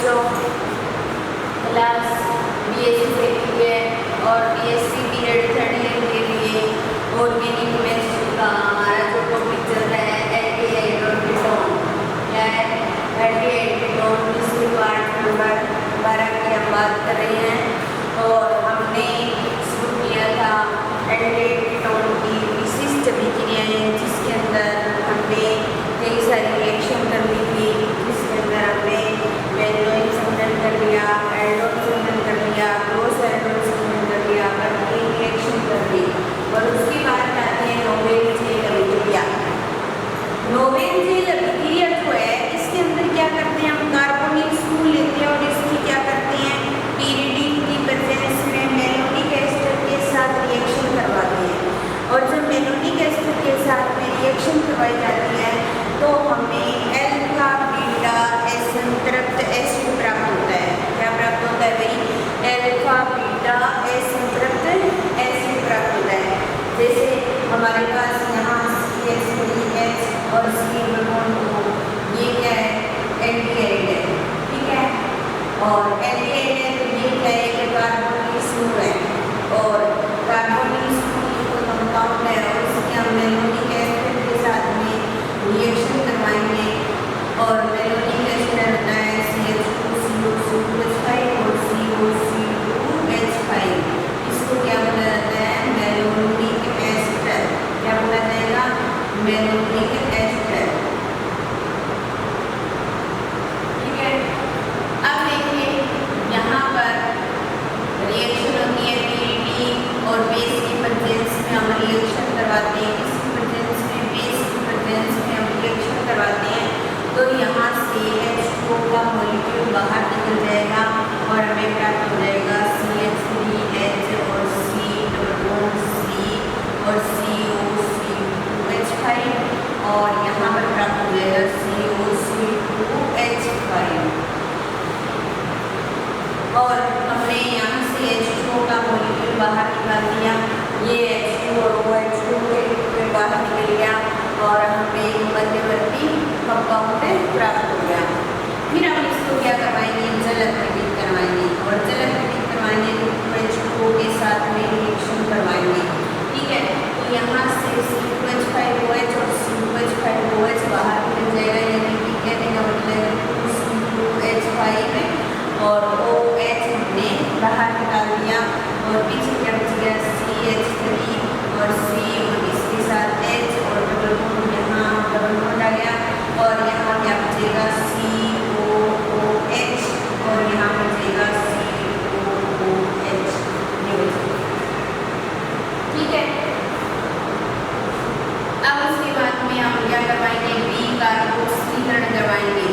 बच्चों, class BSc second year और BSc period third year के लिए ऑर्गेनिक केमिस्ट्री का हमारा जो टॉपिक चल रहा है एल्डिहाइड और कीटोन, क्या है एल्डिहाइड कीटोन, इसके पार्ट नंबर 12 की हम बात कर रहे हैं। और हमने शुरू किया था एल्डिहाइड कीटोन की विशिष्ट अभिक्रियाएं, जिसके अंदर हमने कई सारी रिएक्शन करनी थी, जिसके अंदर हमने बेंजोइन संघटन कर लिया, एल्डोन संघटन कर लिया, क्रॉस एल्डोन संघटन कर लिया, तीन रिएक्शन कर ली। और उसके बाद आते हैं नोबेल जेल अभिक्रिया। नोबेल जेल अभिक्रिया जो है, इसके अंदर क्या करते हैं, हम कार्बोनिल समूह लेते हैं और इसकी क्या करते हैं, pyridine की प्रेजेंस में मेलोनिक एस्टर के साथ रिएक्शन करवाते हैं। और जब मेलोनिक एस्टर के साथ में रिएक्शन करवाई जाती है तो हमें अल्फा बीटा असंतृप्त एसिड प्राप्त होता है। क्या प्राप्त होता है भाई, अल्फा बीटा असंतृप्त एसिड प्राप्त होता है। जैसे हमारे पास यहाँ CH3H और C बॉन्ड हो, ये क्या है एल्डिहाइड है, ठीक है। और एल्डिहाइड है तो ये क्या है, कार्बोनिल समूह है और कार्बोनिल समूह को कंपाउंड है और इसके हम मेलोनिक एसिड के साथ में रिएक्शन करवाएंगे। और मेलोनिक एसिड होता है CH2CO2H5 और COC2H5। इसको क्या बोला जाता है, मेलोनिक एस्टर। क्या बोला जाएगा, मेलोनिक एस्टर, ठीक है। अब देखिए यहाँ पर रिएक्शन होती है pyridine और बेस की प्रेजेंस में हम रिएक्शन करवाते हैं। किसकी प्रेजेंस में, बेस की प्रेजेंस में हम रिएक्शन करवाते हैं। तो यहाँ से H2O का मॉलिक्यूल बाहर निकल जाएगा और हमें प्राप्त हो जाएगा CH3H और C और COC2H5 और यहाँ पर प्राप्त हो जाएगा COC2H5। और हमने यहाँ से H2O का मॉलिक्यूल बाहर निकाल दिया, ये H2 और OH2 के बाहर निकल गया और हमें एक मध्यवर्ती कंपाउंड प्राप्त हो गया। फिर हम इसको क्या करवाएंगे, जल अपघटित करवाएंगे और जल अपघटित करवाएंगे तो H2O के साथ में रिएक्शन करवाएंगे, ठीक है। तो यहाँ से C2H5OH और C2H5OH बाहर निकल जाएगा, यानी कि कहने का मतलब 2C2H5 और OH हमने बाहर निकाल दिया और पीछे क्या बच गया, CH3 और C और इसके साथ H और डबल बॉन्ड, यहाँ डबल बॉन्ड आ गया और यहाँ क्या बचेगा COOH और यहाँ बचेगा COOH, ये बचेगा, ठीक है। अब उसके बाद में हम क्या करवाएंगे, बी कार्बोक्सीकरण करवाएंगे,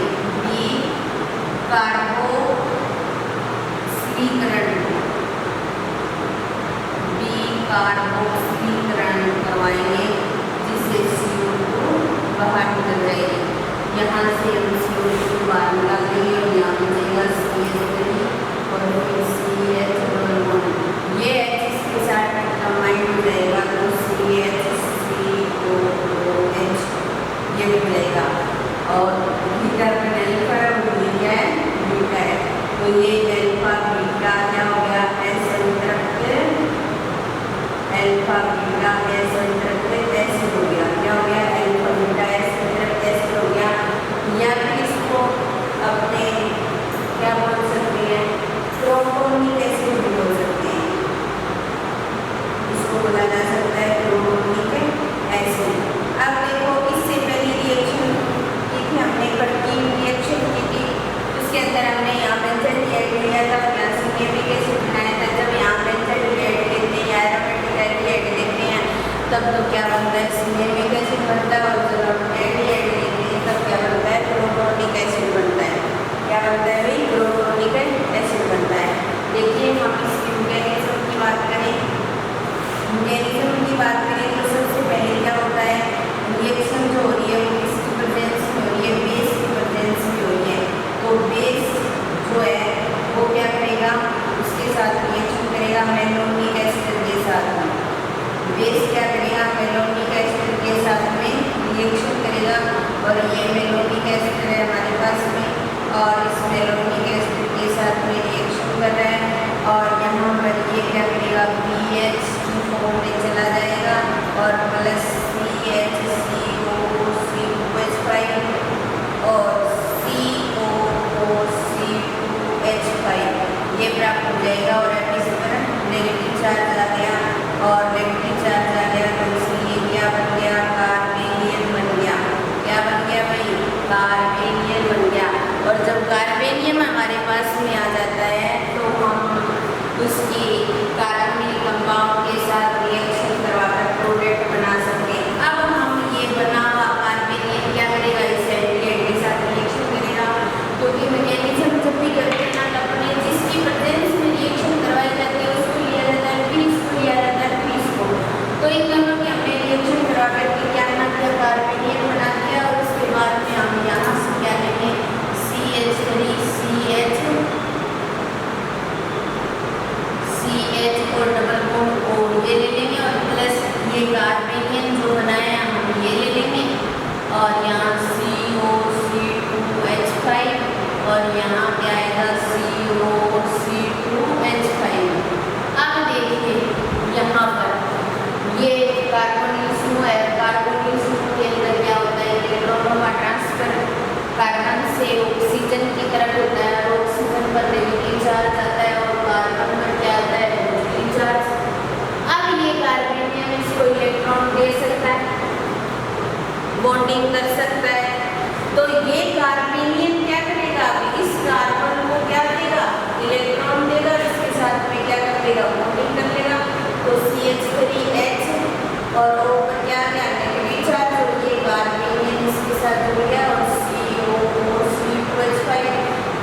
बी कार्बोक्सीकरण करवाएंगे, जिससे CO2 बाहर निकल जाएगी। यहाँ से हम CO2 बाहर निकाल देंगे और यहाँ बचेगा CH3 और फिर CH और ये H इसके साथ कंबाइंड हो जाएगा तो CH3OH ये बन जाएगा। और बीटा का अल्फा है वो क्या है, बीटा है, तो ये अल्फा बीटा क्या हो गया, असंतृप्त अल्फा बीटा असंतृप्त एसिड हो गया। क्या हो गया, अल्फा बीटा असंतृप्त एसिड हो गया। या फिर इसको अपने क्या बोल सकते हैं, प्रोपोनिक एसिड भी बोल सकते हैं, इसको बोला जा सकता है प्रोपोनिक एसिड। अब देखो इससे पहली रिएक्शन की थी हमने, प्रोटीन रिएक्शन की थी, उसके अंदर हमने यहाँ बेंजन ऐड लिया था, यहाँ सिनेमिक एसिड बनाया था। जब यहाँ बेंजन ऐड लेते हैं या एरोमेटिक ऐड लेते हैं तब तो क्या बनता है, सिनेमिक एसिड बनता है। और जब हम ऐड लेते हैं तब क्या बनता है, प्रोटोनिक एसिड बनता है। क्या बनता है भाई, प्रोटोनिक एसिड बनता है। देखिए हम इसकी मैकेनिज्म की बात करें, मैकेनिज्म की बात करें तो सबसे पहले क्या होता है, रिएक्शन जो हो रही है वो किसकी प्रेजेंस में हो रही है, बेस की प्रेजेंस में हो रही है। तो बेस जो है वो क्या करेगा, उसके साथ रिएक्शन करेगा मेलोनिक एस्टर के साथ में। बेस क्या करेगा, मेलोनिक एस्टर के साथ में रिएक्शन करेगा और ये मेलोनिक एस्टर है हमारे पास में और इस मेलोनिक एस्टर जाएगा BH2 में चला जाएगा और प्लस CH2CO2H5 और COO2H5 ये प्राप्त हो जाएगा। और इसी तरह नेगेटिव चार्ज आ गया और नेगेटिव चार्ज आ गया तो इसलिए क्या बन गया, कार्बेनियन बन गया। क्या बन गया भाई, कार्बेनियन बन गया। और जब कार्बेनियम हमारे पास में आ जाता है तो हम उसकी कार्बोनिल कंपाउंड के साथ रिएक्शन करवाकर प्रोडक्ट बना सकते हैं। अब हम ये बना हुआ कार्बेनियम क्या करेगा, इस एल्डिहाइड के साथ रिएक्शन करेगा। क्योंकि मैकेनिज्म जब भी करते हैं ना तो अपने जिसकी प्रेजेंस में रिएक्शन करवाई जाती है उसको लिया जाता है, फिर इसको लिया जाता है, फिर इसको। तो इन दोनों की हमने रिएक्शन करवा करके क्या बना दिया, कार्बेनियम बना दिया। और उसके बाद में हम यहाँ से क्या लेंगे, CH3CH और डबल बॉन्ड O ये ले लेंगे और प्लस ये कार्बेनियम जो बनाया हम ये ले लेंगे और यहाँ COC2H5 और यहाँ क्या आएगा COC2H5। अब देखिए यहाँ पर ये कार्बोनिल समूह है, कार्बोनिल समूह के अंदर क्या होता है, इलेक्ट्रॉनों का ट्रांसफर कार्बन से ऑक्सीजन की तरफ होता है और ऑक्सीजन पर नेगेटिव चार्ज आता है और कार्बन पर क्या आता है, पॉजिटिव चार्ज। अब ये कार्बोनियम इसको इलेक्ट्रॉन दे सकता है, बॉन्डिंग कर सकता है। तो ये कार्बोनियम क्या करेगा, इस कार्बन को क्या देगा, इलेक्ट्रॉन देगा, इसके साथ में क्या कर लेगा, बॉन्डिंग कर लेगा। तो CH3H और O पर क्या क्या नेगेटिव चार्ज और ये कार्बोनियम इसके साथ जुड़ गया और COO2H5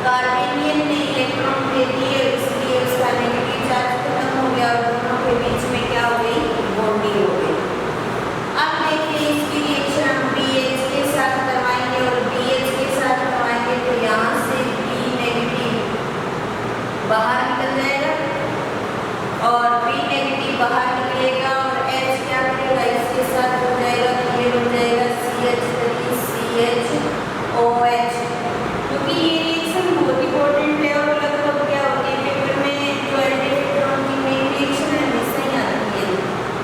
कार्बोनियम ने इलेक्ट्रॉन दे दिए इसलिए उसका नेगेटिव चार्ज खत्म हो गया और दोनों के बीच में क्या हो गई, बॉन्डिंग हो गई। अब देखिए इसकी रिएक्शन हम BH के साथ करवाएंगे और BH के साथ करवाएंगे तो यहाँ से B नेगेटिव बाहर निकल जाएगा और B नेगेटिव बाहर निकलेगा और H क्या करेगा, इसके साथ हो जाएगा तो ये बन जाएगा CH3CHOH। क्योंकि ये रिएक्शन बहुत इंपॉर्टेंट है और लगभग क्या होती है पेपर में जो एल्डिहाइड की मेन रिएक्शन है हमेशा ही आती है,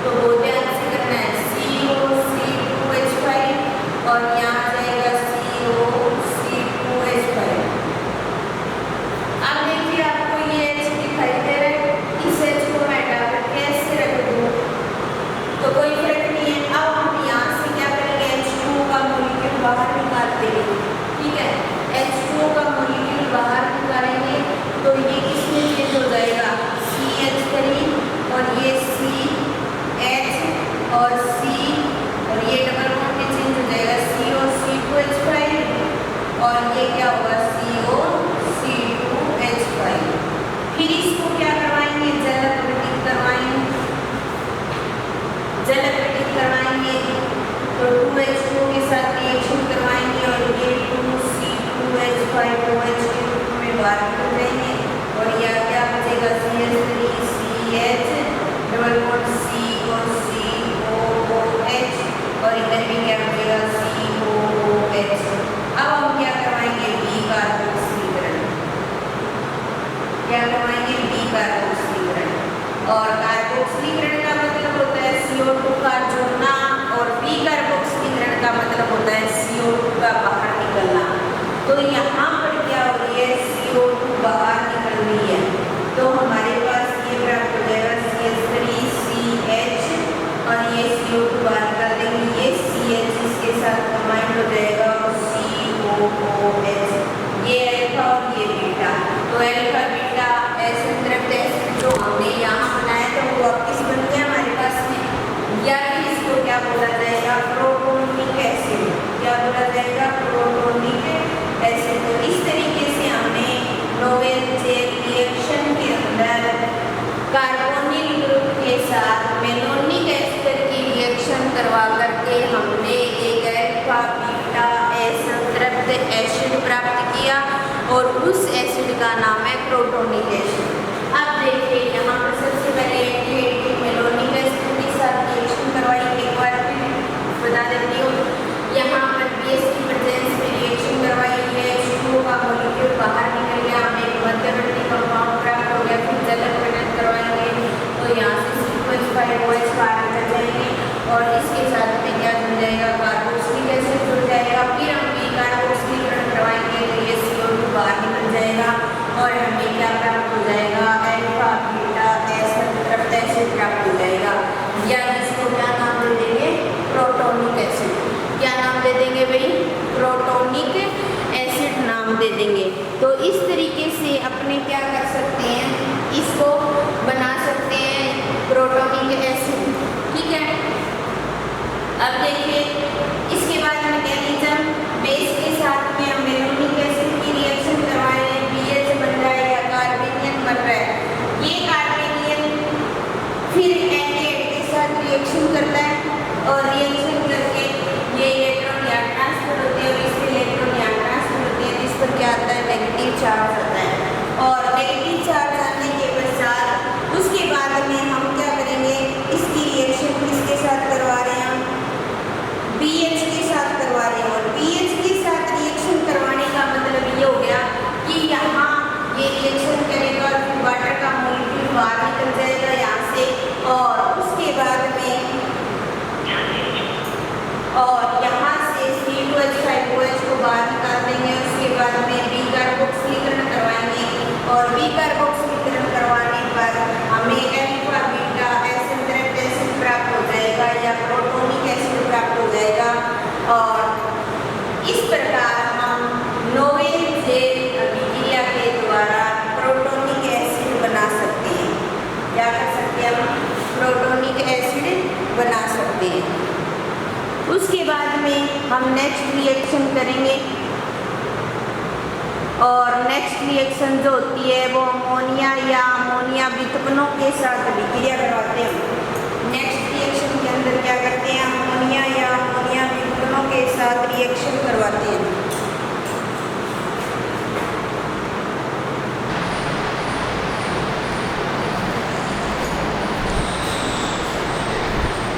तो बहुत ध्यान से करना है। COC2H5 और यहाँ जाएगा COC2H5। अब देखिए आपको ये H दिखाई दे रहा है, इस H को मैं हटाकर कैसे रख दूँ तो कोई फर्क नहीं है। अब हम यहाँ से क्या करेंगे, H2 का मॉलिक्यूल बाहर निकाल देंगे, ठीक है। H2 का मॉलिक्यूल बाहर निकालेंगे तो ये किसमें चेंज हो जाएगा, CH3 और ये CH और C और ये डबल बॉन्ड में चेंज हो जाएगा COC2H5 और ये क्या होगा COC2H5। फिर इसको क्या करवाएंगे, जल अपघटित करवाएंगे, जल अपघटित करवाएंगे तो 2H2 के साथ रिएक्शन करवाएंगे और ये 2C2H5OH के रूप में बाहर निकल जाएंगे और यह क्या बचेगा CH3CH डबल बॉन्ड COCOOH और इधर भी क्या बचेगा COOH। अब हम क्या करवाएंगे, B कार्बोक्सीकरण, क्या करवाएंगे, B कार्बोक्सीकरण। और कार्बोक्सीकरण का मतलब होता है CO2 का जुड़ना और B कार्बोक्सीकरण का मतलब होता है CO2 का बाहर निकलना। तो यहाँ पर क्या हो रही है, CO2 बाहर निकल रही है तो हमारे पास ये प्राप्त हो जाएगा CH3CH और ये CO2 बाहर निकाल देंगे, ये CH इसके साथ कंबाइंड हो जाएगा और COOH। ये अल्फा और ये बीटा, तो अल्फा बीटा संतृप्त एसिड जो हमने यहाँ बनाया था वो वापस बन गया हमारे पास में, या फिर इसको क्या बोला जाएगा, प्रोटोनिक एसिड। क्या बोला जाएगा, प्रोटोनिक एसिड। तो इस तरीके से हमने नोवेल चेन रिएक्शन के अंदर कार्बोनिल ग्रुप के साथ मेलोनिक एस्टर की रिएक्शन करवा करके हमने एक अल्फा बीटा असंतृप्त एसिड प्राप्त किया और उस एसिड का नाम है प्रोटोनिक एसिड। अब देखिए यहाँ पर सबसे पहले मेलोनिक एसिड के साथ रिएक्शन करवाई, एक बार फिर बता देती हूँ। यहाँ पर BH की प्रेजेंस में रिएक्शन करवाई है, H2 का मॉलिक्यूल बाहर निकल गया, हमें मध्यवर्ती कंपाउंड प्राप्त हो गया। फिर जल अपघटन करवाएंगे तो यहाँ दे देंगे भाई, प्रोटोनिक एसिड नाम दे देंगे। तो इस तरीके से अपने क्या कर सकते हैं, इसको बना सकते हैं प्रोटोनिक एसिड। ठीक है, अब देखिए इसके बाद मैकेनिज्म, बेस के साथ में हम बेंजोइक एसिड की रिएक्शन करवा रहे हैं, BH बन रहा है या कार्बेनियन बन रहा है। ये कार्बेनियन फिर एल्डिहाइड के साथ रिएक्शन करता है और रिएक्शन करके ये इलेक्ट्रॉन यहाँ ट्रांसफर होते हैं और इससे इलेक्ट्रॉन यहाँ ट्रांसफर होते हैं, जिस पर क्या आता है, नेगेटिव चार्ज आता है। और नेगेटिव चार्ज आने के पश्चात उसके बाद में हम क्या करेंगे, इसकी रिएक्शन किसके साथ करवा रहे हैं, हम BH के साथ करवा रहे हैं। और BH के साथ रिएक्शन करवाने का मतलब ये हो गया कि यहाँ ये रिएक्शन करेगा और फिर वाटर का मॉलिक्यूल बाहर निकल जाएगा यहाँ से, और उसके बाद में और यहाँ से C2H5OH को बाहर निकाल देंगे। उसके बाद में B कार्बोक्सिलीकरण करवाएंगे और B कार्बोक्सिलीकरण करवाने पर हमें अल्फा बीटा एसिड एसिड प्राप्त हो जाएगा या प्रोटोनिक एसिड प्राप्त हो जाएगा। और इस प्रकार हम नोवेल जेल अभिक्रिया के द्वारा प्रोटोनिक एसिड बना सकते हैं। क्या कर सकते हैं, हम प्रोटोनिक एसिड बना सकते हैं। उसके बाद में हम नेक्स्ट रिएक्शन करेंगे और नेक्स्ट रिएक्शन जो होती है वो अमोनिया या अमोनिया व्युत्पन्नों के साथ अभिक्रिया करवाते हैं। नेक्स्ट रिएक्शन के अंदर क्या करते हैं, अमोनिया या अमोनिया व्युत्पन्नों के साथ रिएक्शन करवाते हैं।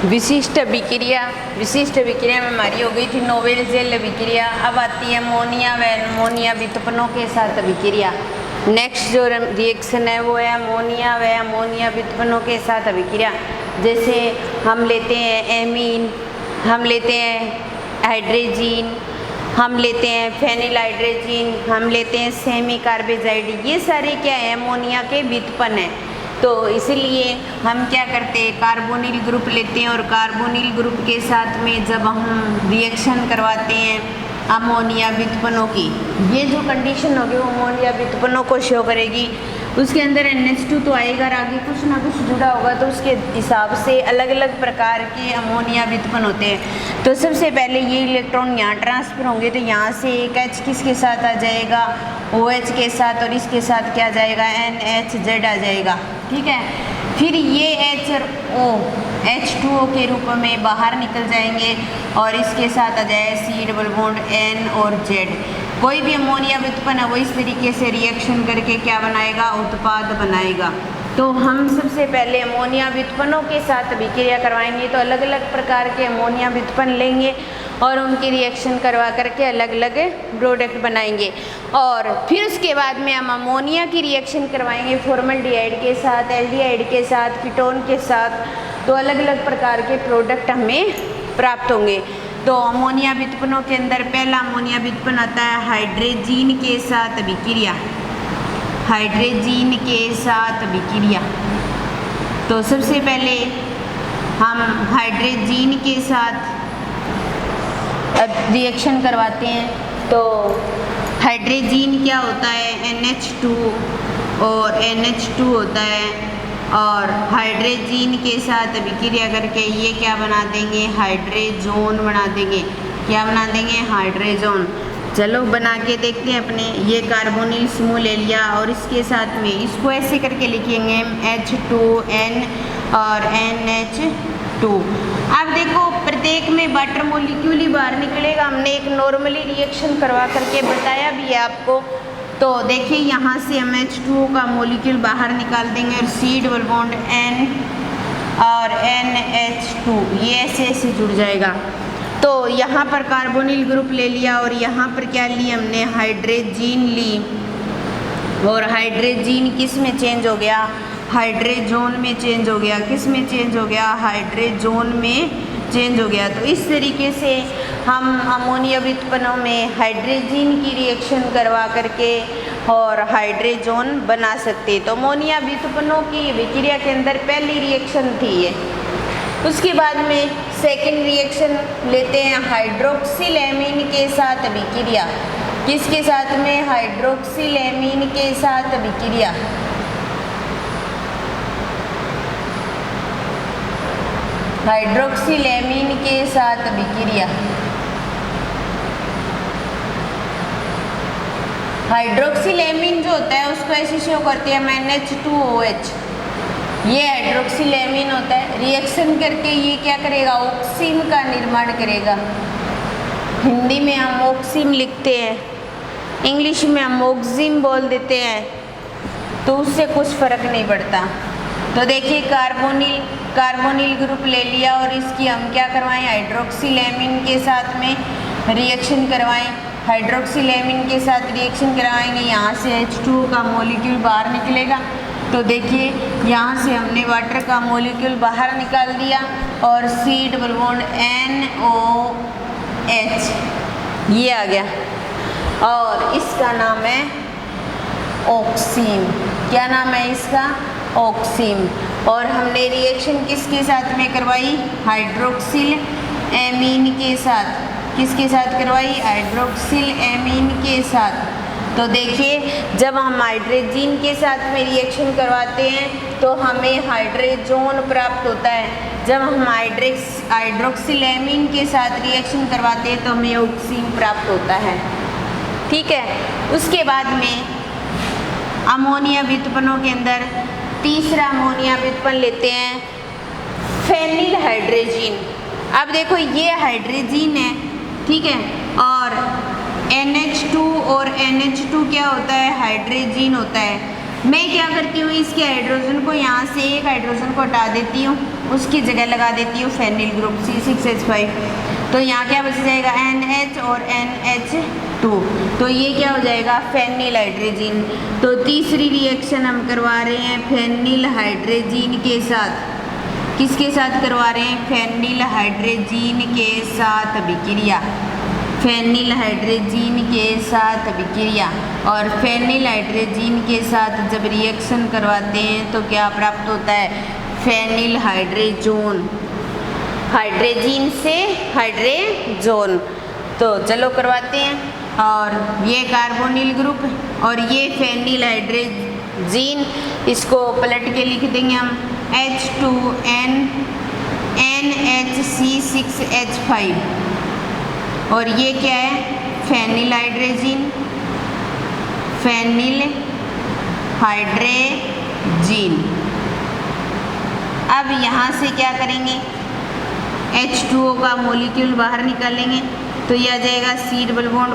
विशिष्ट अभिक्रिया में हमारी हो गई थी नोवेल जेल अभिक्रिया। अब आती है अमोनिया व अमोनिया व्युत्पन्नों के साथ अभिक्रिया। नेक्स्ट जो रिएक्शन है वो है अमोनिया व अमोनिया व्युत्पन्नों के साथ अभिक्रिया। जैसे हम लेते हैं एमीन, हम लेते हैं हाइड्रोजीन, हम लेते हैं फेनिल हाइड्रोजीन, हम लेते हैं सेमी कार्बेजाइड। ये सारे क्या है, अमोनिया के व्युत्पन्न हैं। तो इसलिए हम क्या करते हैं, कार्बोनिल ग्रुप लेते हैं और कार्बोनिल ग्रुप के साथ में जब हम रिएक्शन करवाते हैं अमोनिया व्युत्पन्नों की, ये जो कंडीशन होगी वो अमोनिया व्युत्पन्नों को शो करेगी। उसके अंदर NH2 तो आएगा और आगे कुछ ना कुछ जुड़ा होगा, तो उसके हिसाब से अलग अलग प्रकार के अमोनिया व्युत्पन्न होते हैं। तो सबसे पहले ये इलेक्ट्रॉन यहाँ ट्रांसफर होंगे, तो यहाँ से एक H किसके साथ आ जाएगा, OH के साथ, और इसके साथ क्या जाएगा, NHZ आ जाएगा। ठीक है, फिर ये H और O H2O के रूप में बाहर निकल जाएंगे और इसके साथ आ जाए C डबल बॉन्ड N और Z। कोई भी अमोनिया व्युत्पन्न है वो इस तरीके से रिएक्शन करके क्या बनाएगा, उत्पाद बनाएगा। तो हम सबसे पहले अमोनिया व्युत्पन्नों के साथ अभिक्रिया करवाएंगे, तो अलग अलग प्रकार के अमोनिया व्युत्पन्न लेंगे और उनकी रिएक्शन करवा करके अलग अलग प्रोडक्ट बनाएंगे। और फिर उसके बाद में हम अमोनिया की रिएक्शन करवाएंगे फॉर्मल्डिहाइड के साथ, एल्डिहाइड के साथ, कीटोन के साथ, तो अलग अलग प्रकार के प्रोडक्ट हमें प्राप्त होंगे। तो अमोनिया व्युत्पन्नों के अंदर पहला अमोनिया व्युत्पन्न आता है हाइड्रोजीन के साथ अभिक्रिया। हाइड्रोजीन के साथ अभिक्रिया, तो सबसे पहले हम हाइड्रोजीन के साथ रिएक्शन करवाते हैं। तो हाइड्रोजीन क्या होता है, NH2 और NH2 होता है, और हाइड्रोजीन के साथ अभिक्रिया करके ये क्या बना देंगे, हाइड्रोजोन बना देंगे। क्या बना देंगे, हाइड्रोजोन। चलो बना के देखते हैं अपने। ये कार्बोनिल समूह ले लिया और इसके साथ में इसको ऐसे करके लिखेंगे H2N और NH2। अब देखो प्रत्येक में वाटर मॉलिक्यूल ही बाहर निकलेगा। हमने एक नॉर्मली रिएक्शन करवा करके बताया भी है आपको। तो देखिए यहाँ से हम H2O का मॉलिक्यूल बाहर निकाल देंगे और C डबल बॉन्ड N और NH2 ये ऐसे ऐसे जुड़ जाएगा। तो यहाँ पर कार्बोनिल ग्रुप ले लिया और यहाँ पर क्या ली हमने, हाइड्रोजीन ली, और हाइड्रोजीन किस में चेंज हो गया, हाइड्रोजोन में चेंज हो गया। किस में चेंज हो गया, हाइड्रोजोन में चेंज हो गया। तो इस तरीके से हम अमोनिया व्युत्पन्नों में हाइड्रोजीन की रिएक्शन करवा करके और हाइड्रोजोन बना सकते। तो अमोनिया व्युत्पन्नों की अभिक्रिया के अंदर पहली रिएक्शन थी ये। उसके बाद में सेकेंड रिएक्शन लेते हैं हाइड्रोक्सिल एमीन के साथ अभिक्रिया। किसके साथ में? हाइड्रोक्सिल एमीन के साथ अभिक्रिया। हाइड्रोक्सिल एमीन के साथ अभिक्रिया। हाइड्रोक्सिल एमीन जो होता है उसको ऐसे शो करते हैं NH2OH। ये हाइड्रोक्सिल एमीन होता है, रिएक्शन करके ये क्या करेगा? ऑक्सीन का निर्माण करेगा। हिंदी में हम ऑक्सीन लिखते हैं, इंग्लिश में हम ऑक्सीन बोल देते हैं, तो उससे कुछ फर्क नहीं पड़ता। तो देखिए कार्बोनिल ग्रुप ले लिया और इसकी हम क्या करवाएं? हाइड्रोक्सिल एमीन के साथ में रिएक्शन करवाएं। हाइड्रोक्सिल एमीन के साथ रिएक्शन करवाएंगे, यहाँ से H2O का मॉलिक्यूल बाहर निकलेगा। तो देखिए यहाँ से हमने वाटर का मॉलिक्यूल बाहर निकाल दिया और C डबल बॉन्ड NOH ये आ गया और इसका नाम है ऑक्सीन। क्या नाम है इसका? ऑक्सीन। और हमने रिएक्शन किसके साथ में करवाई? हाइड्रोक्सिल एमीन के साथ। किसके साथ करवाई? हाइड्रोक्सिल एमीन के साथ। तो देखिए जब हम हाइड्रोजीन के साथ में रिएक्शन करवाते हैं तो हमें हाइड्रोजोन प्राप्त होता है। जब हम हाइड्रोक्सिल एमीन के साथ रिएक्शन करवाते हैं तो हमें ऑक्सीन प्राप्त होता है। ठीक है, उसके बाद में अमोनिया व्युत्पन्नों के अंदर तीसरा अमोनिया व्युत्पन्न लेते हैं फेनिल हाइड्रोजीन। अब देखो ये हाइड्रोजीन है, ठीक है, और NH2 और NH2 क्या होता है? हाइड्रोजीन होता है। मैं क्या करती हूँ, इसके हाइड्रोजन को यहाँ से एक हाइड्रोजन को हटा देती हूँ, उसकी जगह लगा देती हूँ फेनिल ग्रुप C6H5। तो यहाँ क्या बच जाएगा? NH और NH2। तो ये क्या हो जाएगा? Phenyl hydrazine. तो तीसरी रिएक्शन हम करवा रहे हैं फेनिल हाइड्रोजीन के साथ। किसके साथ करवा रहे हैं? फेनिल हाइड्रोजीन के साथ अभिक्रिया। फेनिल हाइड्रोजीन के साथ अभिक्रिया। और फेनिल हाइड्रोजीन के साथ जब रिएक्शन करवाते हैं तो क्या प्राप्त होता है? Phenyl hydrazone. हाइड्रोजीन से हाइड्रोजोन। तो चलो करवाते हैं। और ये कार्बोनिल ग्रुप और ये फेनिल हाइड्रोजीन, इसको पलट के लिख देंगे हम H2N NHC6H5। और ये क्या है? Phenyl hydrazine. Phenyl hydrazine. अब यहाँ से क्या करेंगे? H2O का मॉलिक्यूल बाहर निकालेंगे तो यह आ जाएगा C डबल बॉन्ड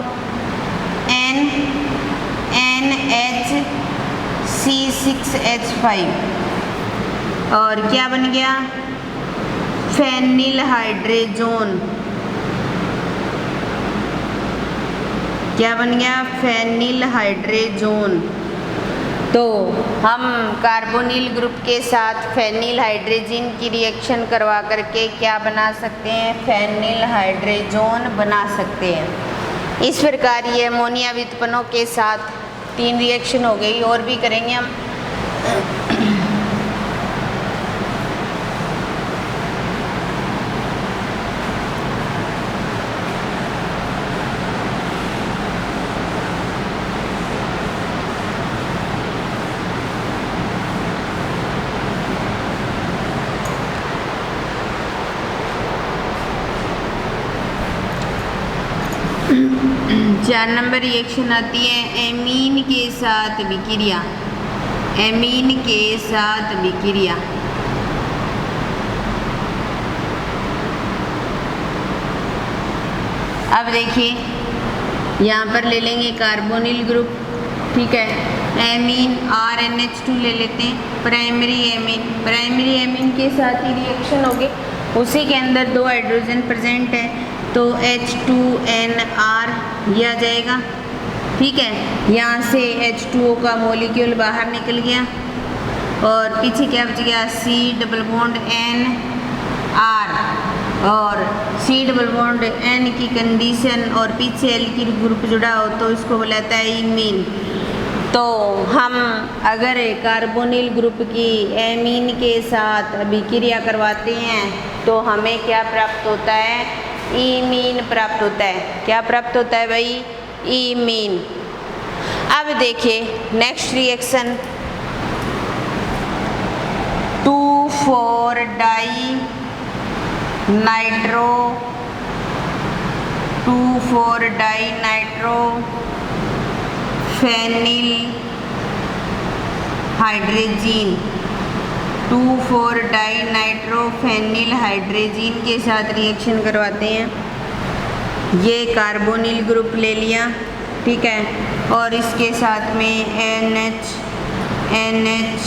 NNHC6H5। और क्या बन गया? Phenyl hydrazone. क्या बन गया? Phenyl hydrazone. तो हम कार्बोनिल ग्रुप के साथ फेनिल हाइड्रोजीन की रिएक्शन करवा करके क्या बना सकते हैं? फेनिल हाइड्रोजोन बना सकते हैं। इस प्रकार ये अमोनिया व्युत्पन्नों के साथ 3 रिएक्शन हो गई, और भी करेंगे हम। 4 नंबर रिएक्शन आती है एमीन के साथ विक्रिया। एमीन के साथ विक्रिया। अब देखिए यहाँ पर ले लेंगे कार्बोनिल ग्रुप, ठीक है, एमीन RNH2 ले लेते हैं, प्राइमरी एमीन के साथ ही रिएक्शन होगी, उसी के अंदर 2 हाइड्रोजन प्रेजेंट है तो H2NR ये आ जाएगा, ठीक है। यहाँ से H2O का मॉलिक्यूल बाहर निकल गया और पीछे क्या बच गया, C डबल बॉन्ड NR, और C डबल बॉन्ड N की कंडीशन और पीछे एल्किल ग्रुप जुड़ा हो तो इसको बुलाता है इमीन। तो हम अगर कार्बोनिल ग्रुप की एमीन के साथ अभिक्रिया करवाते हैं तो हमें क्या प्राप्त होता है, इमीन प्राप्त होता है। क्या प्राप्त होता है भाई, इमीन। अब देखिए next reaction 2,4 di nitro 2,4 di nitro phenyl hydrazine 2,4 di nitro phenyl hydrazine के साथ रिएक्शन करवाते हैं। ये कार्बोनिल ग्रुप ले लिया, ठीक है, और इसके साथ में NH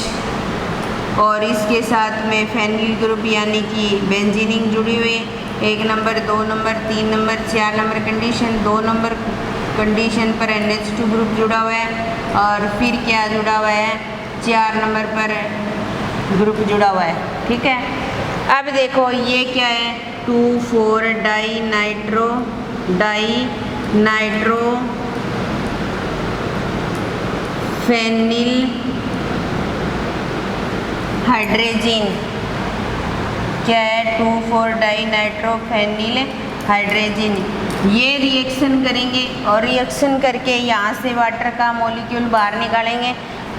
और इसके साथ में फेनिल ग्रुप यानी कि बेंजीनिंग जुड़ी हुई, 1 number 2 number 3 number 4 number condition, 2 number condition पर NH2 ग्रुप जुड़ा हुआ है और फिर क्या जुड़ा हुआ है, 4 नंबर पर ग्रुप जुड़ा हुआ है, ठीक है। अब देखो ये क्या है, 2,4 डाई नाइट्रो फेनिल हाइड्रोजीन, क्या है, 2,4 डाई नाइट्रो फेनिल हाइड्रोजीन। ये रिएक्शन करेंगे और रिएक्शन करके यहाँ से वाटर का मॉलिक्यूल बाहर निकालेंगे।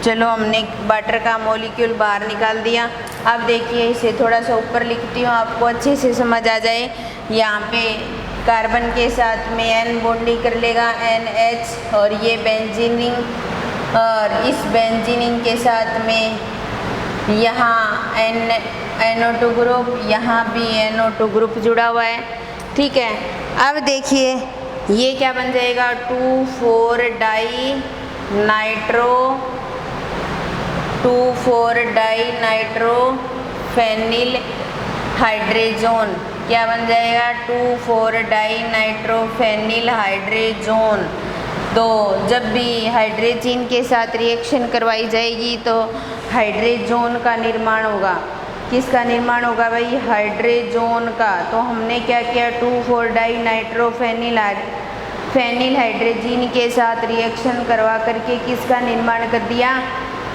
चलो हमने वाटर का मॉलिक्यूल बाहर निकाल दिया। अब देखिए इसे थोड़ा सा ऊपर लिखती हूँ, आपको अच्छे से समझ आ जाए। यहाँ पे कार्बन के साथ में N बॉन्डिंग कर लेगा NH और ये बेंजीनिंग और इस बेंजीनिंग के साथ में यहाँ NO2 ग्रुप, यहाँ भी NO2 ग्रुप जुड़ा हुआ है, ठीक है। अब देखिए ये क्या बन जाएगा, 2,4 डाई नाइट्रो फेनिल हाइड्रोजन, क्या बन जाएगा, 2,4 डाई नाइट्रो फेनिल हाइड्रोजन। तो जब भी हाइड्रोजन के साथ रिएक्शन करवाई जाएगी तो हाइड्रोजन का निर्माण होगा। किसका निर्माण होगा भाई, हाइड्रोजन का। तो हमने क्या किया, 2,4 डाई नाइट्रो फेनिल हाइड्रोजन के साथ रिएक्शन करवा करके किसका निर्माण कर दिया,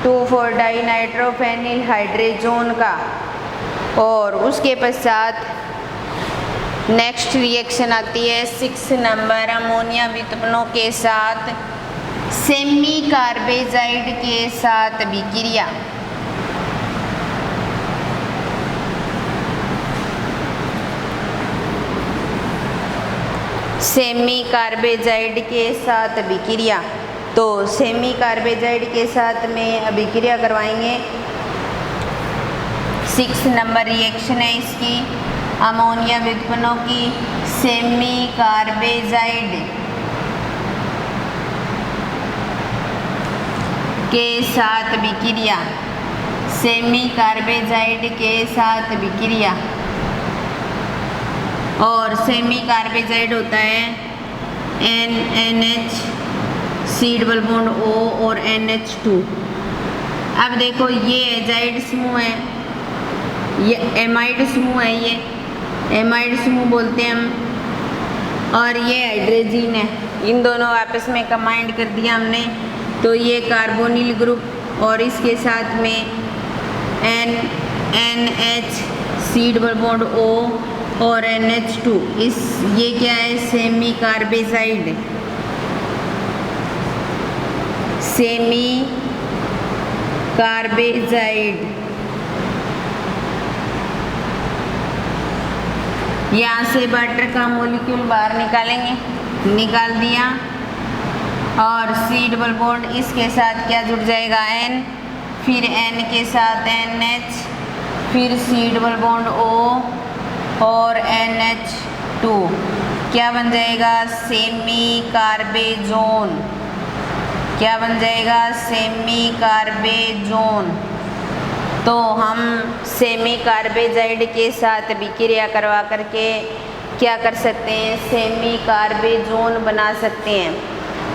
2,4 डाई नाइट्रो फेनिल हाइड्रोजन का। और उसके पश्चात नेक्स्ट रिएक्शन आती है 6 नंबर, अमोनिया वितरणों के साथ सेमी कार्बेजाइड के साथ अभिक्रिया। सेमी कार्बेजाइड के साथ अभिक्रिया, तो सेमी कार्बेजाइड के साथ में अभिक्रिया करवाएंगे। 6 नंबर रिएक्शन है इसकी, अमोनिया व्युत्पन्नों की सेमी कार्बेजाइड के साथ अभिक्रिया, सेमी कार्बेजाइड के साथ अभिक्रिया। और सेमी कार्बेजाइड होता है NH C double bond O और NH2। अब देखो ये एजाइड समूह है, ये एमाइड समूह है, ये एमाइड समूह बोलते हैं हम, और ये हाइड्रोजीन है। इन दोनों आपस में कंबाइंड कर दिया हमने, तो ये कार्बोनिल ग्रुप और इसके साथ में NH C double bond O और NH2, इस ये क्या है, सेमी कार्बेजाइड, सेमी कार्बेजाइड। यहाँ से वाटर का मॉलिक्यूल बाहर निकालेंगे, निकाल दिया, और C डबल बॉन्ड इसके साथ क्या जुड़ जाएगा, N, फिर N के साथ NH, फिर C डबल बॉन्ड O और NH2, क्या बन जाएगा, सेमी कार्बेजोन। क्या बन जाएगा, सेमी कार्बेजोन। तो हम सेमी कार्बेजाइड के साथ अभिक्रिया करवा करके क्या कर सकते हैं, सेमी कार्बेजोन बना सकते हैं।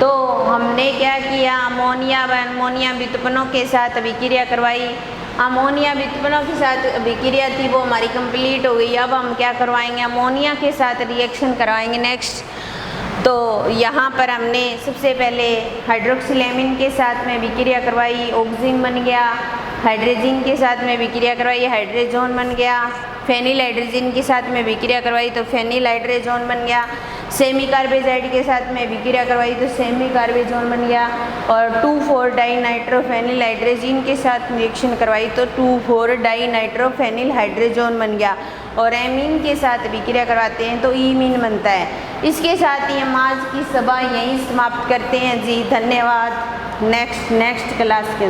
तो हमने क्या किया, अमोनिया व्युत्पन्नों के साथ अभिक्रिया करवाई। अमोनिया व्युत्पन्नों के साथ अभिक्रिया थी वो हमारी कंप्लीट हो गई। अब हम क्या करवाएंगे, अमोनिया के साथ रिएक्शन करवाएंगे। नेक्स्ट तो यहाँ पर हमने सबसे पहले हाइड्रोक्सिलेमिन के साथ में विक्रिया करवाई, ऑक्सीजन बन गया। हाइड्रोजन के साथ में विक्रिया करवाई, हाइड्रोजन बन गया। फेनिल हाइड्रोजन के साथ में विक्रिया करवाई तो फेनिल हाइड्रोजन बन गया। सेमी कार्बेजाइड के साथ में विक्रिया करवाई तो सेमी कार्बेजोन बन गया। और 2,4 डाइनाइट्रोफेनिल हाइड्रोजन के साथ रिएक्शन करवाई तो 2,4 डाइनाइट्रोफेनिल हाइड्रोजन बन गया। और एमीन के साथ विक्रिया करवाते हैं तो ईमीन बनता है। इसके साथ ही हम आज की सभा यहीं समाप्त करते हैं जी। धन्यवाद। नेक्स्ट क्लास के